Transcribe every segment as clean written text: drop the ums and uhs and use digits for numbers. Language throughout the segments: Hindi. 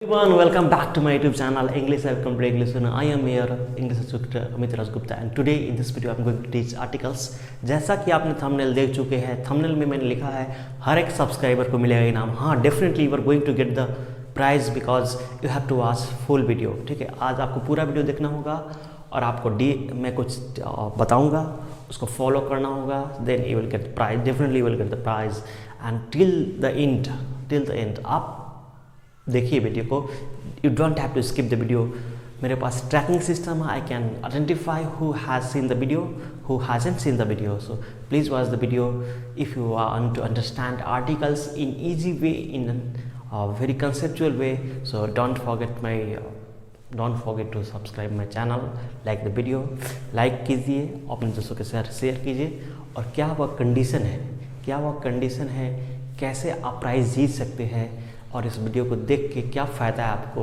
Everyone, welcome back to my YouTube channel English Welcome to English. I am here English instructor Amit Raj Gupta and today in this video I'm going to teach articles. जैसा कि आपने थंबनेल देख चुके हैं, थंबनेल में मैंने लिखा है हर एक सब्सक्राइबर को मिलेगा इनाम. हाँ, definitely you are going to get the prize because you have to watch full video. ठीक है, आज आपको पूरा वीडियो देखना होगा और आपको मैं कुछ बताऊँगा, उसको फॉलो करना होगा. Then you will get prize, definitely you will get the prize and till the end आप देखिए वीडियो को. You don't have to skip the video. मेरे पास ट्रैकिंग सिस्टम है. I can identify who has seen the video, who hasn't seen the video. So please watch the video if you want to understand articles in easy way, in very conceptual way. So don't forget to subscribe my channel, like the video, like कीजिए, अपने दोस्तों के साथ शेयर कीजिए. और क्या वह कंडीशन है, कैसे आप प्राइज़ जीत सकते हैं और इस वीडियो को देख के क्या फ़ायदा है आपको.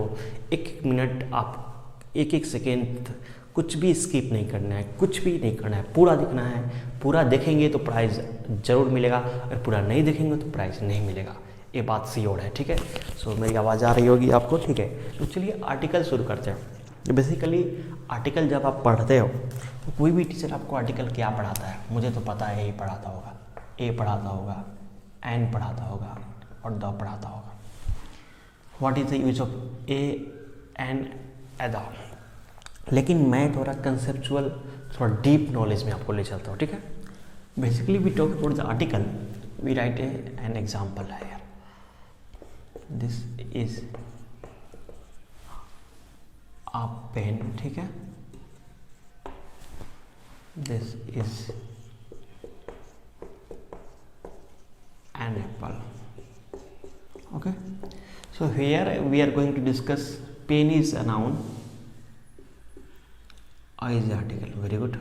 एक मिनट, आप एक सेकेंड कुछ भी स्किप नहीं करना है, कुछ भी नहीं करना है, पूरा देखना है. पूरा देखेंगे तो प्राइज़ ज़रूर मिलेगा और पूरा नहीं देखेंगे तो प्राइज़ नहीं मिलेगा. ये बात श्योर है. ठीक है, सो मेरी आवाज़ आ रही होगी आपको. ठीक है, तो चलिए आर्टिकल शुरू करते हैं. बेसिकली आर्टिकल जब आप पढ़ते हो तो कोई भी टीचर आपको आर्टिकल क्या पढ़ाता है, मुझे तो पता है, ए पढ़ाता होगा, एन पढ़ाता होगा और द पढ़ाता होगा. What is the use of a and the? लेकिन मैं थोड़ा कंसेप्चुअल, थोड़ा डीप नॉलेज में आपको ले चलता हूँ. ठीक है, basically we talk about the article, we write an example है. This is a pen. ठीक है, this is an apple. Okay, so here we are going to discuss pen is a noun, I is the article. Very good.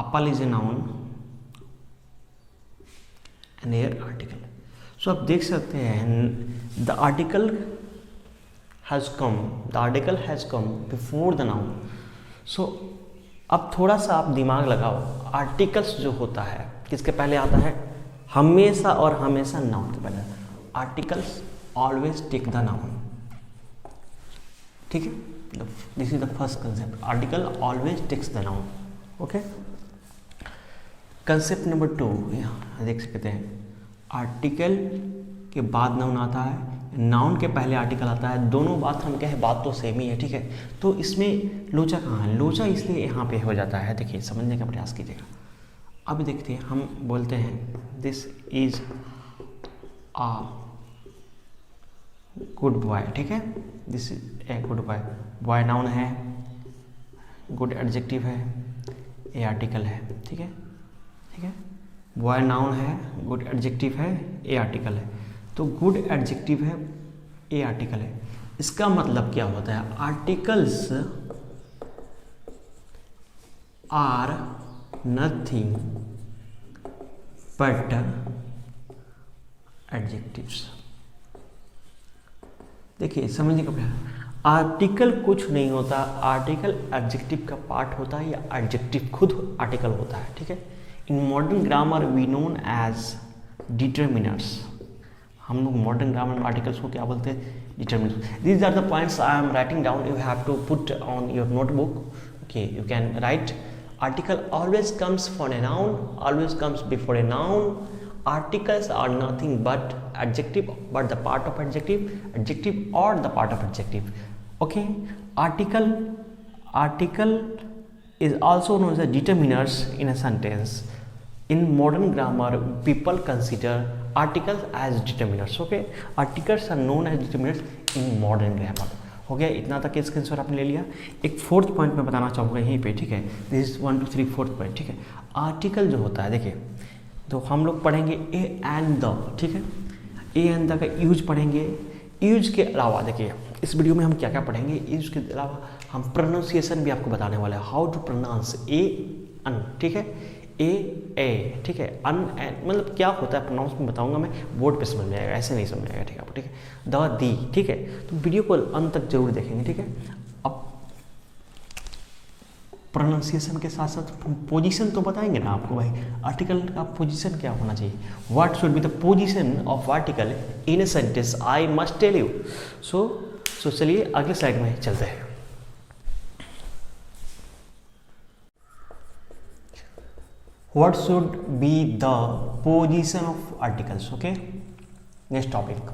Apple is a noun and here article. So आप देख सकते हैं the article has come before the noun. So अब थोड़ा सा आप दिमाग लगाओ. आर्टिकल्स जो होता है किसके पहले आता है? हमेशा और हमेशा नाउन के पहले. Articles always take the noun. ठीक है, this is the first concept. Article always takes the noun. Okay, concept number 2 यहाँ देख सकते हैं. आर्टिकल के बाद नाउन आता है, नाउन के पहले आर्टिकल आता है. दोनों बात हम कहें, बात तो सेम ही है. ठीक है, तो इसमें लोचा कहाँ है? लोचा इसलिए यहाँ पे हो जाता है. देखिए, समझने का प्रयास कीजिएगा. अब देखते हैं, हम बोलते हैं this is a good boy. ठीक है, this is a good boy. Boy noun है, गुड एडजेक्टिव है, ए आर्टिकल है. ठीक है, बॉय नाउन है, गुड एडजेक्टिव है, ए आर्टिकल है. तो गुड एडजेक्टिव है, ए आर्टिकल है. इसका मतलब क्या होता है? Articles are nothing but adjectives. देखिए, समझने का प्रयास. आर्टिकल कुछ नहीं होता, आर्टिकल एडजेक्टिव का पार्ट होता है या एडजेक्टिव खुद आर्टिकल होता है. ठीक है, in modern grammar we known as determiners. हम लोग मॉडर्न ग्रामर में आर्टिकल्स को क्या बोलते हैं? Determiners. These are the points I am writing down. You have to put on your notebook. Okay, you can write. Article always comes for a noun, always comes before a noun. Articles are nothing but adjective, but the part of adjective or the part of adjective. Okay, article is also known as determiners in a sentence. In modern grammar, people consider articles as determiners. Okay, articles are known as determiners in modern grammar. हो गया. इतना तक स्क्रीनशॉट आपने ले लिया. एक फोर्थ पॉइंट मैं बताना चाहूँगा यहीं पे. ठीक है, दिस इज 1 2 3 फोर्थ पॉइंट. ठीक है, आर्टिकल जो होता है, देखिए, तो हम लोग पढ़ेंगे ए एंड द. ठीक है, ए एंड द का यूज पढ़ेंगे. यूज के अलावा देखिए, इस वीडियो में हम क्या क्या पढ़ेंगे, यूज के अलावा हम प्रोनाउंसिएशन भी आपको बताने वाले हैं. हाउ टू प्रोनाउंस ए अन. ठीक है, ए. ठीक है, अन एन मतलब क्या होता है प्रोनाउंस में बताऊंगा मैं. बोर्ड पे समझ में आएगा, ऐसे नहीं समझ में आएगा. ठीक है, ठीक है, द दी. ठीक है, तो वीडियो को अंत तक जरूर देखेंगे. ठीक है, अब प्रोनाउंसिएशन के साथ साथ पोजीशन तो बताएंगे ना आपको भाई, आर्टिकल का पोजीशन क्या होना चाहिए, what should be the position of article in a sentence, I must tell you. So चलिए अगले स्लाइड में चलते हैं। What should be the position of articles. Okay, next topic,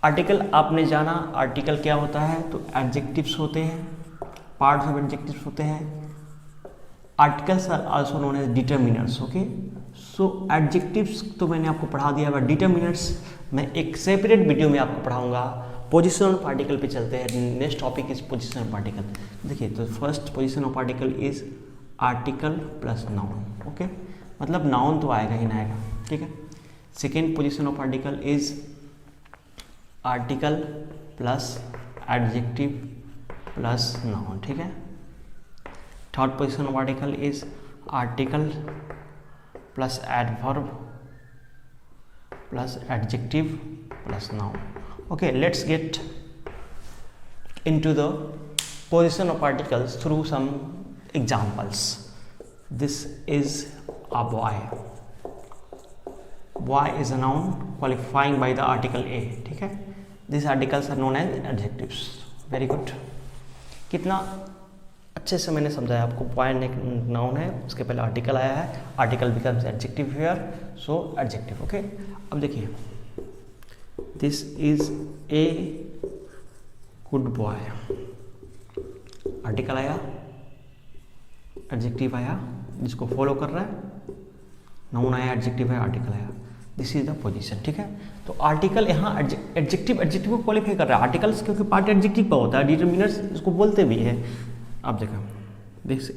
article आपने जाना आर्टिकल क्या होता है, तो एडजेक्टिव्स होते हैं, पार्ट्स ऑफ एडजेक्टिव्स होते हैं। Articles are also known as determiners. Okay, so adjectives तो मैंने आपको पढ़ा दिया है, डिटर्मिनर्स मैं एक सेपरेट वीडियो में आपको पढ़ाऊंगा। पोजीशन ऑफ आर्टिकल पे चलते हैं। Next topic is position of article. देखिए, तो first position of article is article plus noun. Okay, मतलब नाउन तो आएगा ही ना आएगा, ठीक है। Second position of article is article plus adjective plus noun, ठीक है। Third position of article is article plus adverb plus adjective plus noun. Okay, let's get into the position of articles through some examples. This is a boy. Boy is a noun qualifying by the article a, ठीक है। These articles are known as adjectives. Very good. कितना अच्छे से मैंने समझाया आपको। पॉइंट एक नाउन है, उसके पहले आर्टिकल आया है, article becomes adjective here, so adjective. Okay, अब देखिए, this is a good boy, article आया, एडजेक्टिव आया जिसको फॉलो कर रहा है, नाउन आया, एडजेक्टिव है, आर्टिकल आया, दिस इज द पोजीशन, ठीक है। तो आर्टिकल यहाँ एडजेक्टिव को क्वालिफाई कर रहा है, आर्टिकल्स क्योंकि पार्ट एडजेक्टिव का होता है, डिटरमिनर्स इसको बोलते भी है। आप देखा, this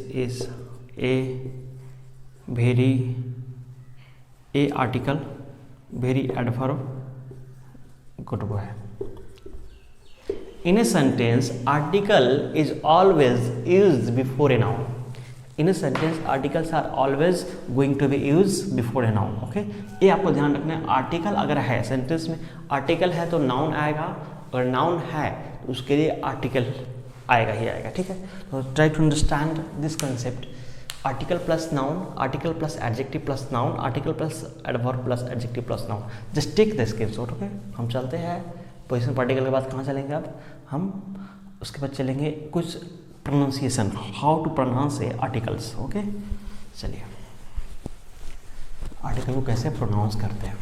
is A article very adverb good boy. In a sentence, article is always used before a noun. In a sentence, articles are always going to be used before a noun. Okay? ये आपको ध्यान रखना है। आर्टिकल अगर है सेंटेंस में, आर्टिकल है तो नाउन आएगा, और नाउन है तो उसके लिए आर्टिकल आएगा ही आएगा, ठीक है। तो try to understand this concept. Article plus noun, article plus adjective plus noun, article plus adverb plus adjective plus noun. Just take the screenshot. Okay, हम चलते हैं पोजीशन पार्टिकल के बाद कहाँ चलेंगे, अब हम उसके बाद चलेंगे कुछ pronunciation, how to pronounce a articles. Okay, चलिए आर्टिकल को कैसे प्रोनाउंस करते हैं,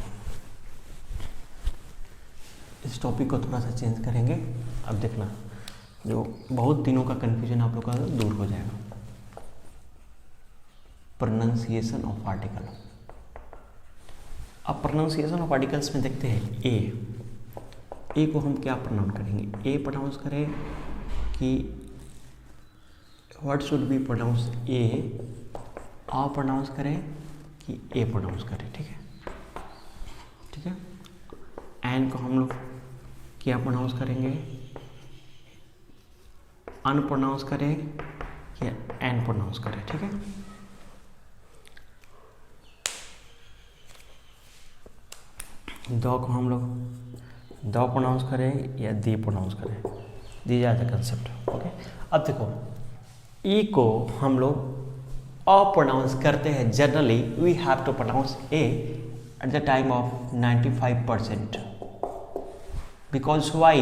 इस टॉपिक को थोड़ा सा चेंज करेंगे। अब देखना, जो बहुत दिनों का कन्फ्यूजन आप लोग का दूर हो जाएगा। Pronunciation of article. अब प्रोनाउंसिएशन ऑफ आर्टिकल्स में देखते हैं ए को हम क्या प्रोनाउंस करेंगे। ए प्रोनाउंस करें कि what should be pronounce a, a pronounce करें कि ए प्रोनाउंस करें, ठीक है, ठीक है। एन को हम लोग क्या प्रोनाउंस करेंगे, अन प्रोनाउंस करें या एन प्रोनाउंस करें, ठीक है। दो को हम लोग दो प्रोनाउंस करें या दी प्रोनाउंस करें, दी जाए द कंसेप्ट। ओके, अब देखो, ई को हम लोग अ प्रोनाउंस करते हैं। Generally we have to pronounce a at the time of 95%, because why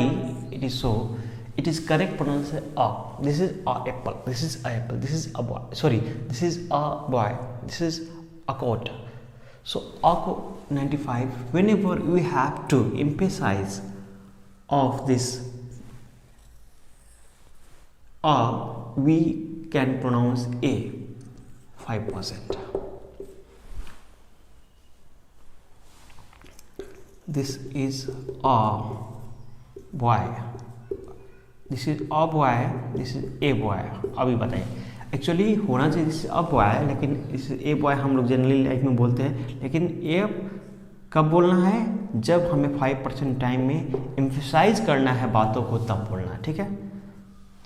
it is so, it is correct pronounce a. This is a apple, this is a apple, this is a boy, sorry, this is a boy, this is a coat. So a ko 95, whenever we have to emphasize of this a, we can pronounce a 5%. This is a boy, this is a boy, this is a boy. अभी बताइए, एक्चुअली होना चाहिए दिस इज अ बॉय, लेकिन दिस इज ए बॉय हम लोग जनरली लाइफ में बोलते हैं, लेकिन ए कब बोलना है, जब हमें 5% टाइम में एम्फसाइज करना है बातों को, तब बोलना है, ठीक है।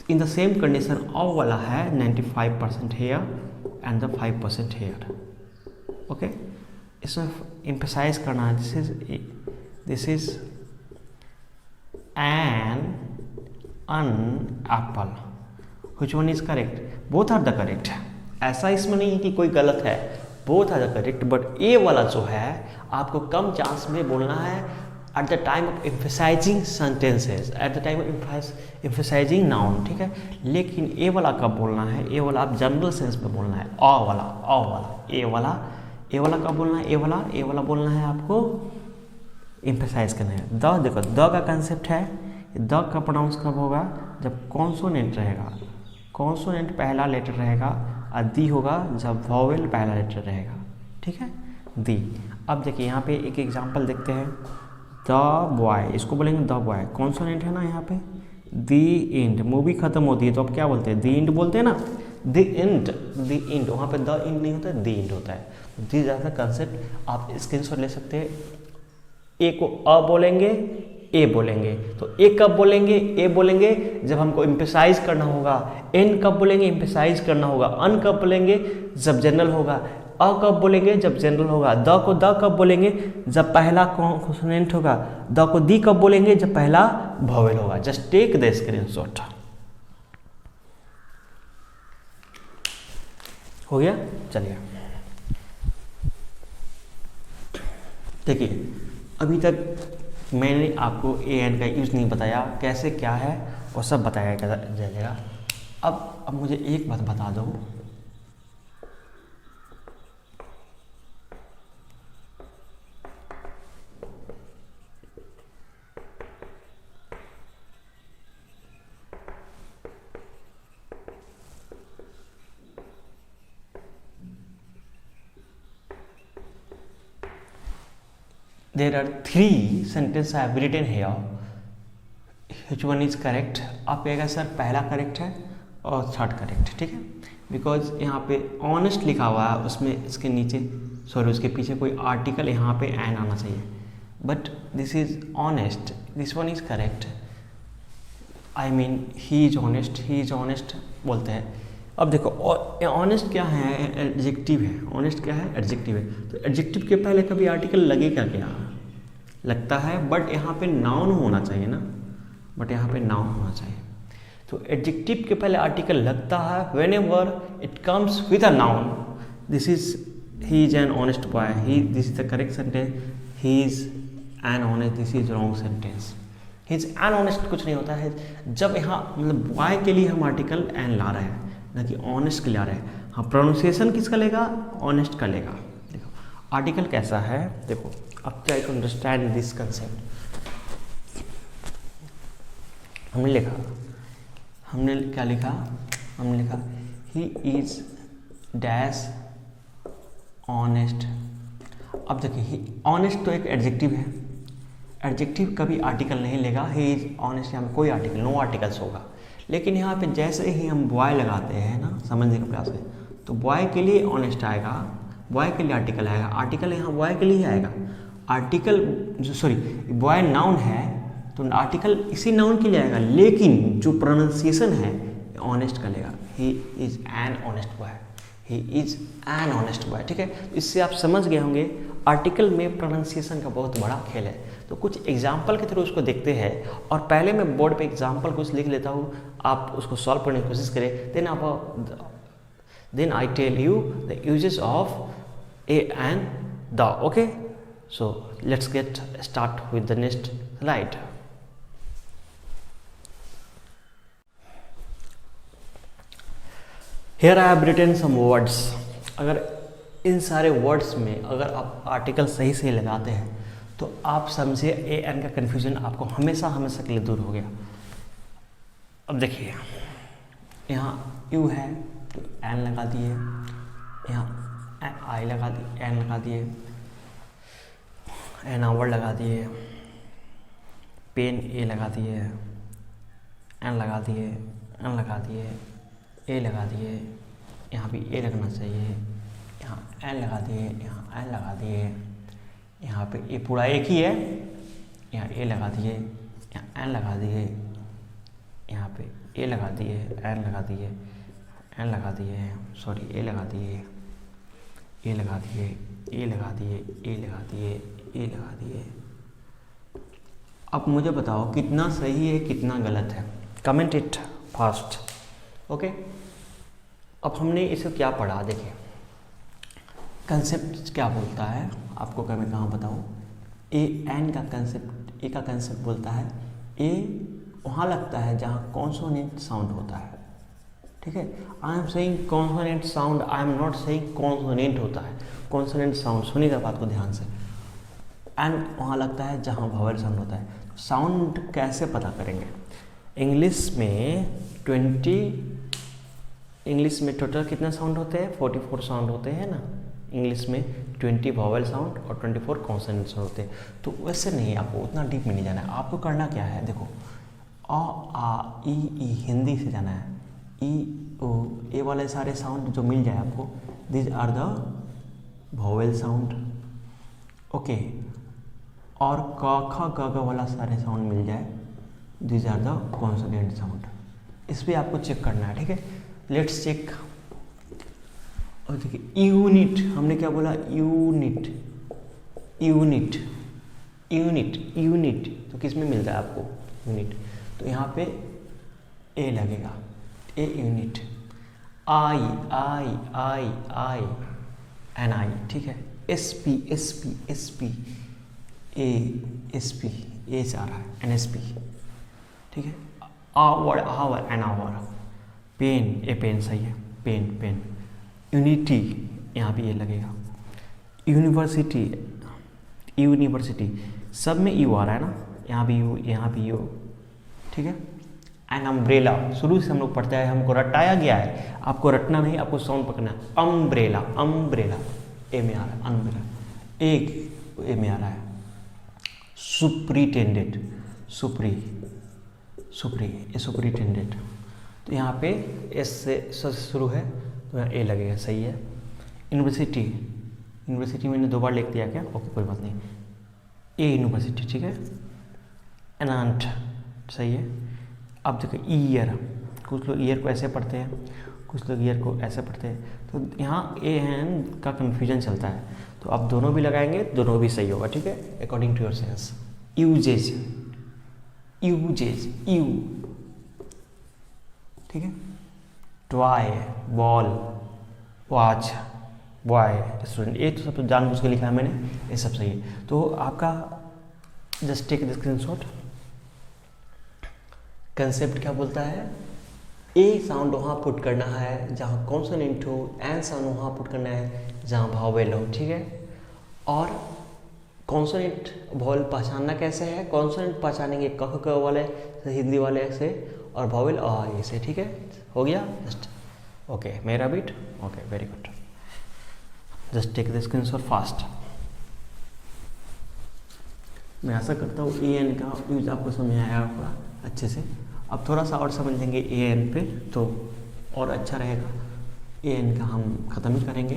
In the same condition a वाला है 95% here and the 5% here. Okay, इसमें एम्फसाइज करना है, this is an an apple. Which one is correct? Both are the correct. ऐसा इसमें नहीं है कि कोई गलत है, both are the correct, but a वाला जो है आपको कम चांस में बोलना है at the time of emphasising sentences, at the time of emphasising noun, ठीक है। लेकिन ए वाला कब बोलना है? ए वाला आप जनरल सेंस में बोलना है, अ वाला ए वाला कब बोलना है? ए वाला बोलना है आपको एम्फेसाइज करना है। द देखो, द का कंसेप्ट है, द का प्रोनाउंस कब होगा? जब कॉन्सोनेंट रहेगा, कॉन्सोनेंट पहला लेटर रहेगा, और दी होगा जब वॉवेल पहला लेटर रहेगा, ठीक है, दी। अब देखिए यहाँ पे एक एग्जांपल देखते हैं। द बॉय, इसको बोलेंगे द बॉय, कॉन्सोनेंट है ना यहाँ पे। दी इंड, मूवी खत्म होती है तो अब क्या बोलते हैं? दी इंड बोलते हैं ना, दी इंड, वहाँ पे द इंड नहीं होता है, दी इंड होता है। दी ज़्यादा कंसेप्ट आप स्क्रीनशॉट ले सकते हैं। ए को अ बोलेंगे, ए बोलेंगे, तो ए कब बोलेंगे? ए बोलेंगे जब हमको एम्फेसाइज करना होगा। एन कब बोलेंगे? एम्फेसाइज करना होगा। अन कब बोलेंगे? जब जनरल होगा। अ कब बोलेंगे? जब जनरल होगा। द को द कब बोलेंगे? जब पहला कॉन्सोनेंट होगा। द को दी कब बोलेंगे? जब पहला वॉवेल होगा। Just take the screenshot. हो गया? चलिए देखिए, अभी तक मैंने आपको ए एन का यूज़ नहीं बताया, कैसे क्या है वो सब बताया जाएगा। अब मुझे एक बात बता दो, there are 3 sentences I have written here, which one is correct? आप कहेगा सर पहला करेक्ट है और थर्ड करेक्ट, ठीक है, बिकॉज यहाँ पे ऑनेस्ट लिखा हुआ है, उसमें इसके नीचे सॉरी उसके पीछे कोई आर्टिकल यहाँ पे एन आना चाहिए, but this is honest, this one is correct. I mean he is honest बोलते हैं। अब देखो ऑनेस्ट क्या है? एडजेक्टिव है। ऑनेस्ट क्या है? एडजेक्टिव है। तो एडजेक्टिव के पहले कभी आर्टिकल लगेगा क्या? लगता है, बट यहाँ पे नाउन होना चाहिए ना, बट यहाँ पे नाउन होना चाहिए। तो एडजेक्टिव के पहले आर्टिकल लगता है when ever it comes with a noun. This is he is an honest boy, he this is the correct sentence, he is an honest, this is wrong sentence. He is an honest कुछ नहीं होता है जब यहाँ मतलब बॉय के लिए हम आर्टिकल एन ला रहे हैं, ना कि ऑनेस्ट के ला रहे हैं। हाँ, प्रोनाउंसिएशन किसका लेगा? ऑनेस्ट का लेगा। देखो आर्टिकल कैसा है, देखो अब try to understand this concept. हमने लिखा, हमने क्या लिखा? हमने लिखा ही इज डैश ऑनेस्ट। अब देखिए ऑनेस्ट तो एक एडजेक्टिव है, एडजेक्टिव कभी आर्टिकल नहीं लेगा। ही इज ऑनेस्ट यहाँ पे कोई आर्टिकल, नो आर्टिकल्स होगा। लेकिन यहाँ पे जैसे ही हम बॉय लगाते हैं ना, समझने का प्रयास है, तो बॉय के लिए ऑनेस्ट आएगा, बॉय के लिए आर्टिकल आएगा, आर्टिकल यहाँ बॉय के लिए आएगा। आर्टिकल जो सॉरी बॉय नाउन है तो आर्टिकल इसी नाउन के लिए आएगा, लेकिन जो प्रोनाउंसिएशन है ऑनेस्ट का लेगा। He is an honest boy, he is an honest boy, ठीक है। तो इससे आप समझ गए होंगे आर्टिकल में प्रोनाउंसिएशन का बहुत बड़ा खेल है। तो कुछ एग्जाम्पल के थ्रू उसको देखते हैं, और पहले मैं बोर्ड पे एग्जाम्पल कुछ लिख लेता हूँ, आप उसको सॉल्व करने की कोशिश करें। Then I tell you the uses of a and the. Okay, so let's get start with the next slide. Here I have written some words. अगर इन सारे वर्ड्स में अगर आप आर्टिकल सही से लगाते हैं तो आप समझिए ए एन का कन्फ्यूजन आपको हमेशा के लिए दूर हो गया। अब देखिए यहाँ यू है तो एन लगा दिए, यहाँ आई लगा दिए, एन लगा दिए, एन आवर लगा दिए, पेन ए लगा दिए, एन लगा दिए, एन लगा दिए, ए लगा दिए, यहाँ भी ए लगना चाहिए, यहाँ एन लगा दिए, यहाँ एन लगा दिए, यहाँ पे ए पूरा एक ही है, यहाँ ए लगा दिए, यहाँ एन लगा दिए, यहाँ पे ए लगा दिए, एन लगा दिए, एन लगा दिए, सॉरी ए लगा दिए, ए लगा दिए, ए लगा दिए, ए लगा दिए, ए लगा दिए। अब मुझे बताओ कितना सही है कितना गलत है। Comment it fast. ओके, अब हमने इसे क्या पढ़ा, देखिए कंसेप्ट क्या बोलता है आपको, क्या मैं कहाँ बताऊँ। ए एन का कंसेप्ट, ए का कंसेप्ट बोलता है ए वहाँ लगता है जहाँ कॉन्सोनेंट साउंड होता है, ठीक है। I am saying consonant sound, I am not saying consonant होता है, कॉन्सोनेंट साउंड, सुनिएगा बात को ध्यान से। एंड वहाँ लगता है जहाँ वॉवेल साउंड होता है। साउंड कैसे पता करेंगे, इंग्लिश में टोटल कितने साउंड होते हैं, 44 साउंड होते हैं ना इंग्लिश में, 20 वॉवेल साउंड और 24 कॉन्सोनेंट साउंड होते हैं। तो वैसे नहीं, आपको उतना डीप में नहीं जाना है। आपको करना क्या है, देखो अ आ ई हिंदी से जाना है, ई ओ ए वाले सारे साउंड जो मिल जाए आपको, these are the vowel sound, okay. और क ख ग ग वाला सारे साउंड मिल जाए, these are the consonant sound. इस पर आपको चेक करना है, ठीक है। Let's check. और देखिए यूनिट, हमने क्या बोला, यूनिट यूनिट यूनिट यूनिट, तो किस में मिलता है आपको यूनिट, तो यहाँ पे ए लगेगा, a unit. I I I I N I, ठीक है। S P S P S P A S P A से आ रहा है, एन एस पी, ठीक है। Hour hour an hour, pen a pen, सही है, पेन पेन। यूनिटी, यहाँ भी ये लगेगा। यूनिवर्सिटी यूनिवर्सिटी, सब में यू आ रहा है ना, यहाँ भी यू यहाँ भी यू, ठीक है। एन अम्ब्रेला, शुरू से हम लोग पढ़ते हैं, हमको रटाया गया है, आपको रटना नहीं, आपको साउंड पकड़ना है। अम्ब्रेला अम्ब्रेला ए में आ रहा है, अम्ब्रेला एक ए में आ रहा है। सुप्रिटेंडेंट सुप्री सुप्री ए सुप्रिटेंडेंट, तो यहाँ पे एस से शुरू है तो यहाँ ए लगेगा, सही है। यूनिवर्सिटी, यूनिवर्सिटी मैंने 2 बार लिख दिया क्या, ओके कोई बात नहीं, ए यूनिवर्सिटी, ठीक है। एनांट, सही है। अब देखो ईयर, कुछ लोग ईयर को ऐसे पढ़ते हैं, कुछ लोग ईयर को ऐसे पढ़ते हैं, तो यहाँ ए एन का कन्फ्यूजन चलता है, तो आप दोनों भी लगाएंगे, दोनों भी सही होगा, ठीक है, according to your sense. Usage usage U, ठीक है। Toy ball watch boy student, ये तो सब जानबूझ के लिखा है मैंने, ये सब सही है। तो आपका just take the screenshot. Concept क्या बोलता है, ए साउंड वहाँ पुट करना है जहाँ कॉन्सोनेंट हो, एन साउंड वहाँ पुट करना है जहाँ वॉवेल हो, ठीक है। और कॉन्सोनेंट वॉवेल पहचानना कैसे है, कॉन्सोनेंट पहचानेंगे क ख वाले से, हिंदी वाले से, और वॉवेल आ ये से, ठीक है। हो गया जस्ट, ओके मेरा beat, okay very good. Just take the screenshot fast. मैं आशा करता हूँ ए एन का यूज आपको समझ आया होगा अच्छे से। अब थोड़ा सा और समझ लेंगे ए एन पे तो और अच्छा रहेगा। ए एन का हम ख़त्म ही करेंगे।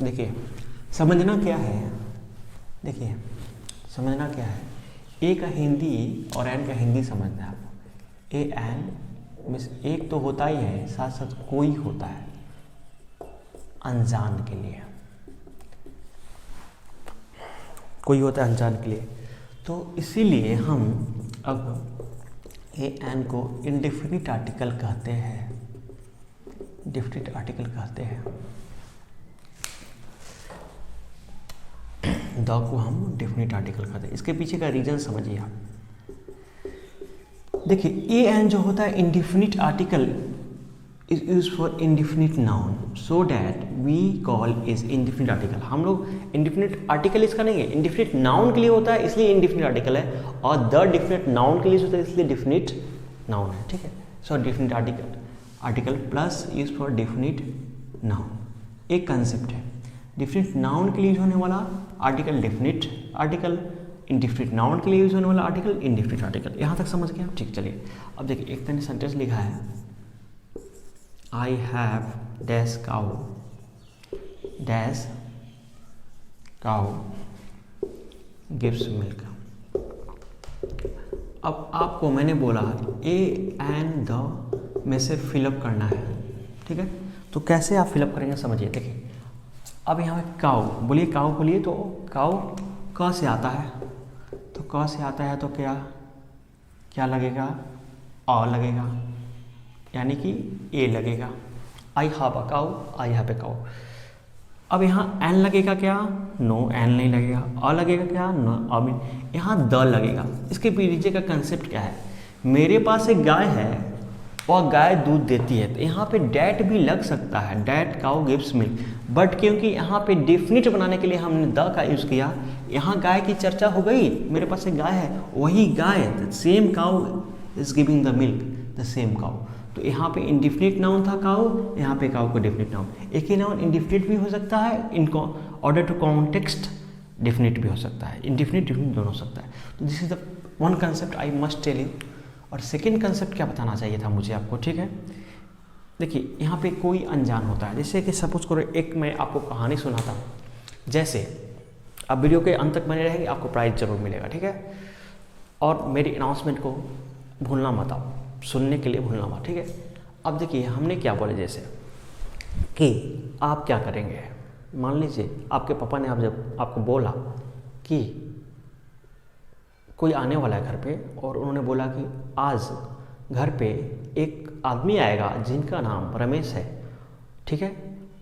देखिए समझना क्या है, देखिए समझना क्या है, ए का हिंदी और एन का हिंदी समझना है आपको। ए एन मीन्स एक तो होता ही है, साथ साथ कोई होता है अनजान के लिए, कोई होता है अनजान के लिए। तो इसीलिए हम अब ए एन को इंडेफिनिट आर्टिकल कहते हैं, डेफिनिट आर्टिकल कहते हैं। द को हम डेफिनिट आर्टिकल कहते हैं। इसके पीछे का रीजन समझिए आप। देखिए ए एन जो होता है indefinite article is use for indefinite noun, so that we call is indefinite article. हम लोग इंडेफिनिट आर्टिकल इसका नहीं है, इंडेफिनिट नाउन के लिए होता है इसलिए इंडेफिनिट आर्टिकल है, और द डेफिनिट नाउन के लिए होता है इसलिए डेफिनिट नाउन है, ठीक है। So definite article plus use for definite noun, एक कंसेप्ट है। डेफिनिट नाउन के लिए यूज होने वाला article definite article, indefinite noun के लिए यूज होने वाला आर्टिकल इंडेफिनिट आर्टिकल। यहाँ तक समझ गए आप, ठीक। चलिए अब देखिए एक तरह सेंटेंस लिखा है, I have dash cow gives milk. अब आपको मैंने बोला ए एंड द में से फिलअप करना है, ठीक है। तो कैसे आप फिलअप करेंगे समझिए। देखिए अब यहाँ पे काउ बोलिए, काउ बोलिए, तो काउ क से आता है, तो क से आता है तो क्या क्या लगेगा, अ लगेगा, यानी कि ए लगेगा। I have a cow, I have a cow. अब यहाँ एन लगेगा क्या? नो, एन नहीं लगेगा। अ लगेगा क्या? नो, अब यहाँ द लगेगा। इसके पीछे का कंसेप्ट क्या है? मेरे पास एक गाय है और गाय दूध देती है, तो यहाँ पे डैट भी लग सकता है, that cow gives milk. But क्योंकि यहाँ पे डेफिनिट बनाने के लिए हमने द का यूज़ किया, यहाँ गाय की चर्चा हो गई। मेरे पास एक गाय है, वही गाय, the same cow is giving the milk, the same cow. तो यहाँ पे इंडिफिनिट नाउन था काउ, यहाँ पे काउ को डेफिनिट नाउन। एक ही नाउन इंडिफिनिट भी हो सकता है, इनको ऑर्डर टू कॉन्टेक्स्ट डेफिनिट भी हो सकता है, इंडिफिनिट डेफिनिट दोनों हो सकता है। तो this is the one concept I must tell you. और सेकेंड कंसेप्ट क्या बताना चाहिए था मुझे आपको, ठीक है? देखिए यहाँ पे कोई अनजान होता है, जैसे कि सपोज करो एक मैं आपको कहानी सुनाता हूँ, जैसे अब वीडियो के अंत तक बने रहेंगे, आपको प्राइज जरूर मिलेगा, ठीक है? और मेरी अनाउंसमेंट को भूलना मत, आप सुनने के लिए भूलना मत, ठीक है? अब देखिए हमने क्या बोले, जैसे कि आप क्या करेंगे, मान लीजिए आपके पापा ने आप जब आपको बोला कि कोई आने वाला है घर पे, और उन्होंने बोला कि आज घर पे एक आदमी आएगा जिनका नाम रमेश है, ठीक है?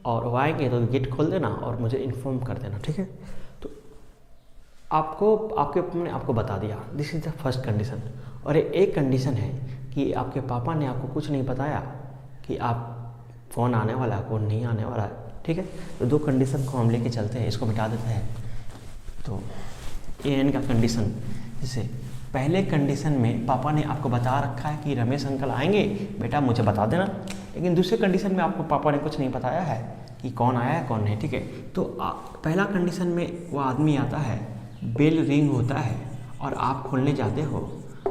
और वो आएंगे तो गेट खोल देना और मुझे इन्फॉर्म कर देना, ठीक है? तो आपको आपके पापा ने आपको बता दिया, this is the first condition. और एक कंडीशन है कि आपके पापा ने आपको कुछ नहीं बताया कि आप कौन आने वाला है, कौन नहीं आने वाला है, ठीक है? तो दो कंडीशन को हम लेके चलते हैं, इसको मिटा देते हैं। तो ए एन का कंडीशन, जैसे पहले कंडीशन में पापा ने आपको बता रखा है कि रमेश अंकल आएंगे, बेटा मुझे बता देना। लेकिन दूसरे कंडीशन में आपको पापा ने कुछ नहीं बताया है कि कौन आया है कौन नहीं, ठीक है? तो पहला कंडीशन में वो आदमी आता है, बेल रिंग होता है और आप खोलने जाते हो,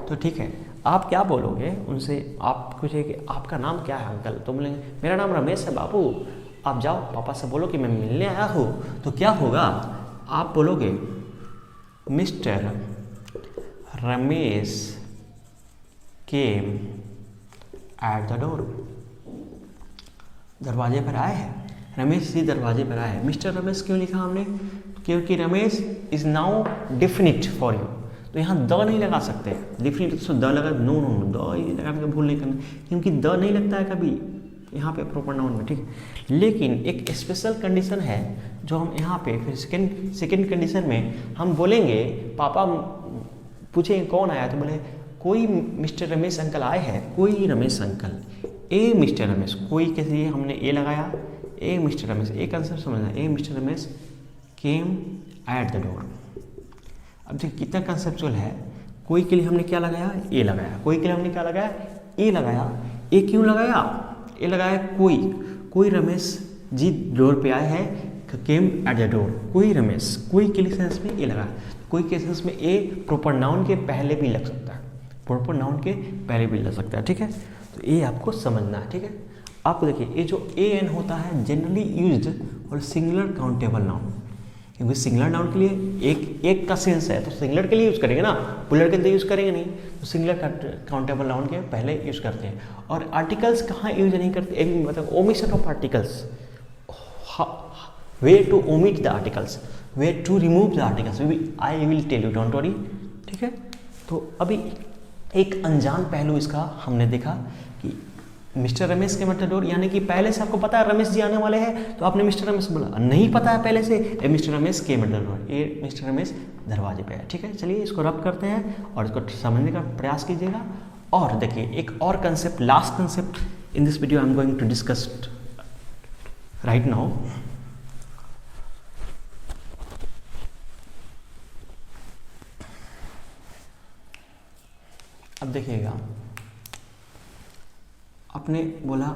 तो ठीक है, आप क्या बोलोगे उनसे? आप पूछेंगे कि आपका नाम क्या है अंकल? तो बोलेंगे मेरा नाम रमेश है बाबू। आप जाओ पापा से बोलो कि मैं मिलने आया हूँ। तो क्या होगा? आप बोलोगे mister Ramesh came at the door, दरवाजे पर आए हैं, रमेश जी दरवाजे पर आए हैं। मिस्टर रमेश क्यों लिखा हमने? क्योंकि Ramesh is now definite for you, तो यहाँ द नहीं लगा सकते। डेफिनिट तो द लगा, नो नो नो, द लगाने का भूल नहीं करना, क्योंकि द नहीं लगता है कभी यहाँ पे प्रॉपर नाउन में, ठीक है? लेकिन एक स्पेशल कंडीशन है जो हम यहाँ पे फिर सेकेंड कंडीशन में हम बोलेंगे, पापा पूछेंगे कौन आया, तो बोले कोई मिस्टर रमेश अंकल आए हैं, कोई Ramesh uncle, a mister Ramesh, कोई के लिए हमने ए लगाया, a mister Ramesh, a concept समझना, a mister Ramesh came at the door. अब देखिए कितना कंसेप्चुअल है। कोई के लिए हमने क्या लगाया? ए लगाया। कोई के लिए हमने क्या लगाया? ए लगाया। ए क्यों लगाया? ए लगाया कोई रमेश जी डोर पे आए हैं, केम एट द डोर, कोई रमेश, कोई के लिए सेंस में ए लगाया। कोई के सेंस में ए प्रॉपर नाउन के पहले भी लग सकता है, प्रॉपर नाउन के पहले भी लग सकता है, ठीक है? तो ये आपको समझना है, ठीक है? आपको देखिए ये जो ए एन होता है जनरली यूज्ड और सिंगुलर काउंटेबल नाउन, क्योंकि सिंगुलर नाउन के लिए एक का सेंस है तो सिंगुलर के लिए यूज़ करेंगे ना, प्लूरल के लिए यूज़ करेंगे नहीं। तो सिंगुलर काउंटेबल नाउन के पहले यूज़ करते हैं। और आर्टिकल्स कहाँ यूज नहीं करते? मतलब omission of articles, way to omit the articles, way to remove the articles, I will tell you, don't worry, ठीक है? तो अभी एक अनजान पहलू इसका हमने देखा कि मिस्टर रमेश के मेटाडोर, यानी कि पहले से आपको पता है रमेश जी आने वाले हैं, तो आपने मिस्टर रमेश बोला, नहीं पता है पहले से, ए मिस्टर रमेश के मेटाडोर, ए मिस्टर रमेश दरवाजे पे है, ठीक है? चलिए इसको रब करते हैं और इसको समझने का प्रयास कीजिएगा। और देखिए एक और concept, last concept in this video I am going to discuss right now. अब देखिएगा, आपने बोला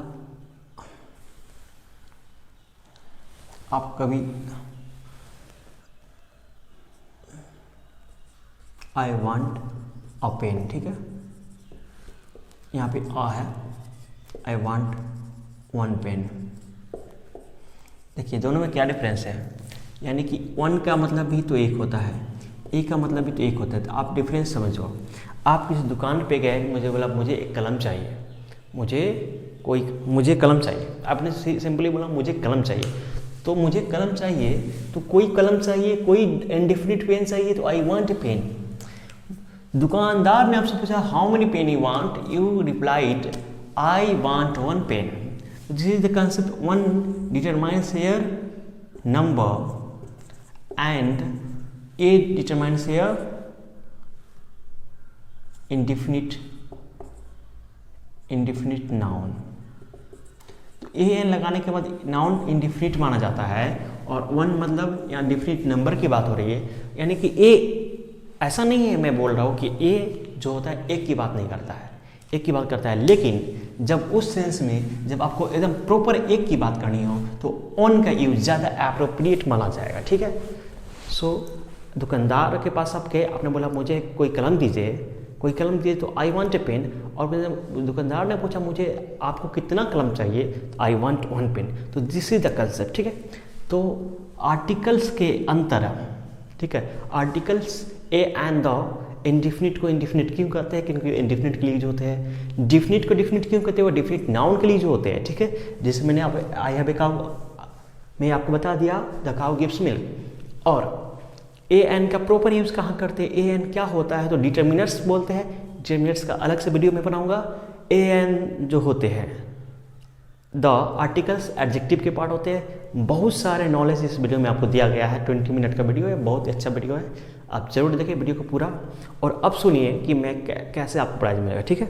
आप कभी आई वांट अ पेन, ठीक है? यहाँ पे आ है, आई वांट वन पेन। देखिए दोनों में क्या डिफरेंस है, यानी कि वन का मतलब भी तो एक होता है, ए का मतलब भी तो एक होता है। तो आप डिफरेंस समझो। आप किसी दुकान पे गए, मुझे बोला मुझे एक कलम चाहिए, मुझे कलम चाहिए, आपने सिंपली बोला मुझे कलम चाहिए, तो मुझे कलम चाहिए, तो कोई कलम चाहिए, कोई इंडेफिनिट पेन चाहिए, तो आई वांट ए पेन। दुकानदार ने आपसे पूछा how many pen you want, you replied I want 1 pen. This is the concept, 1 determines here number and a determines here indefinite noun. तो ए एन लगाने के बाद नाउन इंडिफिनिट माना जाता है और 1 मतलब यहाँ डिफिनिट नंबर की बात हो रही है, यानी कि ए ऐसा नहीं है मैं बोल रहा हूँ कि ए जो होता है एक की बात नहीं करता है, एक की बात करता है, लेकिन जब उस सेंस में जब आपको एकदम प्रॉपर एक की बात करनी हो तो ऑन का यूज ज़्यादा एप्रोप्रिएट माना जाएगा, ठीक है। सो दुकानदार के पास आप गए, आपने बोला मुझे कोई कलम दीजिए, कोई कलम दिए तो आई वांट ए पेन, और दुकानदार ने पूछा मुझे आपको कितना कलम चाहिए, आई वांट 1 पेन। तो दिस इज द कंसेप्ट, ठीक है। तो आर्टिकल्स के अंतर, ठीक है, articles a and the indefinite को इंडिफिनिट क्यों कहते हैं, क्योंकि इंडिफिनिट के लिए जो होते हैं, डिफिनिट को डिफिनिट क्यों कहते हैं, वो डिफिनिट नाउन के लिए जो होते हैं, ठीक है। जैसे मैंने आई हैव ए काउ, मैं आपको बता दिया द काउ गिव्स मिल्क। और ए एन का प्रॉपर यूज कहाँ करते हैं, ए एन क्या होता है तो डिटर्मिनर्स बोलते हैं, डिटर्मिनर्स का अलग से वीडियो में बनाऊंगा। ए एन जो होते हैं द आर्टिकल्स एडजेक्टिव के पार्ट होते हैं। बहुत सारे नॉलेज इस वीडियो में आपको दिया गया है, 20 मिनट का वीडियो है, बहुत अच्छा वीडियो है, आप जरूर देखिए वीडियो को पूरा। और अब सुनिए कि मैं कैसे आपको प्राइज मिलेगा, ठीक है।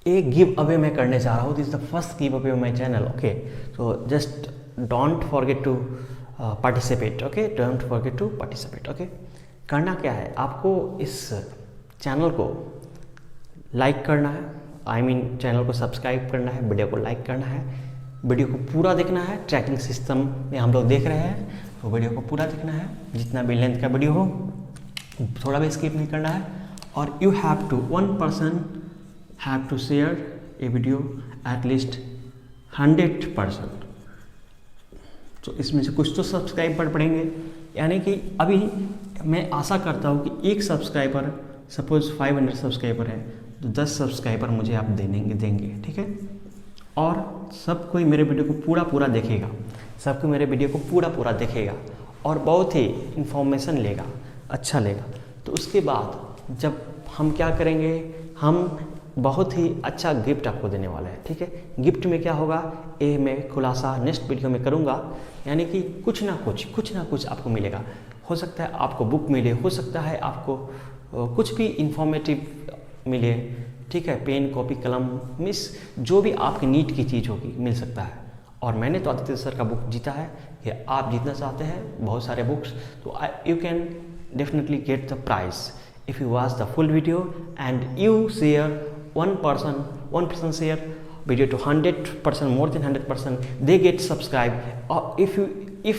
एक गिव अवे मैं करने जा रहा हूँ, this is the first give away my channel, okay. So just don't forget to participate, okay, don't forget to participate, okay. करना क्या है, आपको इस चैनल को लाइक करना है, आई मीन चैनल को सब्सक्राइब करना है, वीडियो को लाइक करना है, वीडियो को पूरा देखना है। ट्रैकिंग सिस्टम में हम लोग देख रहे हैं तो वीडियो को पूरा देखना है, जितना भी लेंथ का वीडियो हो थोड़ा भी स्किप नहीं करना है। और you have to 1 person have to share a video at least 100%। तो इसमें से कुछ तो सब्सक्राइबर पड़ेंगे, यानी कि अभी मैं आशा करता हूँ कि एक सब्सक्राइबर, सपोज 500 सब्सक्राइबर है तो 10 सब्सक्राइबर मुझे आप देंगे, ठीक है। और सब कोई मेरे वीडियो को पूरा देखेगा, सबको मेरे वीडियो को पूरा देखेगा और बहुत ही इंफॉर्मेशन लेगा, अच्छा लेगा। तो उसके बाद जब हम क्या करेंगे, हम बहुत ही अच्छा गिफ्ट आपको देने वाला है, ठीक है। गिफ्ट में क्या होगा ये मैं खुलासा नेक्स्ट वीडियो में करूँगा, यानी कि कुछ ना कुछ आपको मिलेगा। हो सकता है आपको बुक मिले, हो सकता है आपको कुछ भी इंफॉर्मेटिव मिले, ठीक है, पेन कॉपी कलम मिस जो भी आपकी नीड की चीज़ होगी मिल सकता है। और मैंने तो आदित्य सर का बुक जीता है, कि आप जीतना चाहते हैं बहुत सारे बुक्स तो you can definitely get the prize if you watch the full video and you share 1 person share video to 100%, more than 100%, they get subscribe. Or if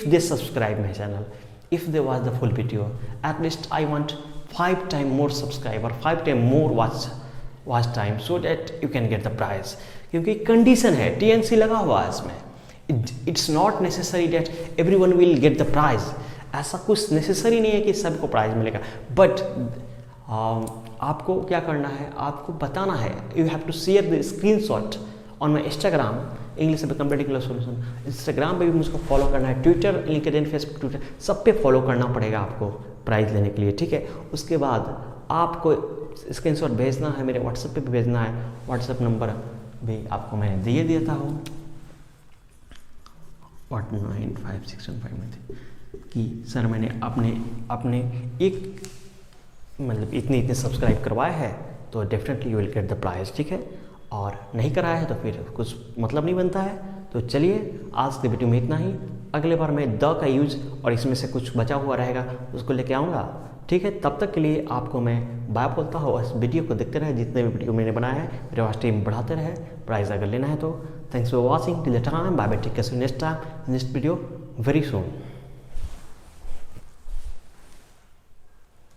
they subscribe my channel, if they watch the full video, at least I want 5 times more subscriber, 5 times more watch time, so that you can get the prize. क्योंकि कंडीशन है, TNC लगा हुआ है इसमें। It's not necessary that everyone will get the prize. ऐसा कुछ नेसेसरी नहीं है कि सबको प्राइज मिलेगा, बट आपको क्या करना है, आपको बताना है, you have to share the screenshot on my Instagram English complete English solution. Instagram पे भी मुझको फॉलो करना है, ट्विटर, लिंक्डइन, फेसबुक, ट्विटर सब पे फॉलो करना पड़ेगा आपको प्राइज़ लेने के लिए, ठीक है। उसके बाद आपको स्क्रीनशॉट भेजना है, मेरे व्हाट्सएप पे भी भेजना है, व्हाट्सएप नंबर भी आपको मैंने दिए देता हूँ 95615 में थे कि सर मैंने अपने एक मतलब इतने सब्सक्राइब करवाए हैं तो definitely you will get the prize, ठीक है। और नहीं कराया है तो फिर कुछ मतलब नहीं बनता है। तो चलिए आज के वीडियो में इतना ही, अगले बार मैं द का यूज़ और इसमें से कुछ बचा हुआ रहेगा उसको लेके आऊँगा, ठीक है। तब तक के लिए आपको मैं बाय बोलता हूँ, इस वीडियो को देखते रहे, जितने भी वीडियो मैंने बनाया है मेरे वास्ट टीम बढ़ाते रहे, प्राइज़ अगर लेना है तो। Thanks for watching till the time, bye bye, take care, see you next time, next video very soon.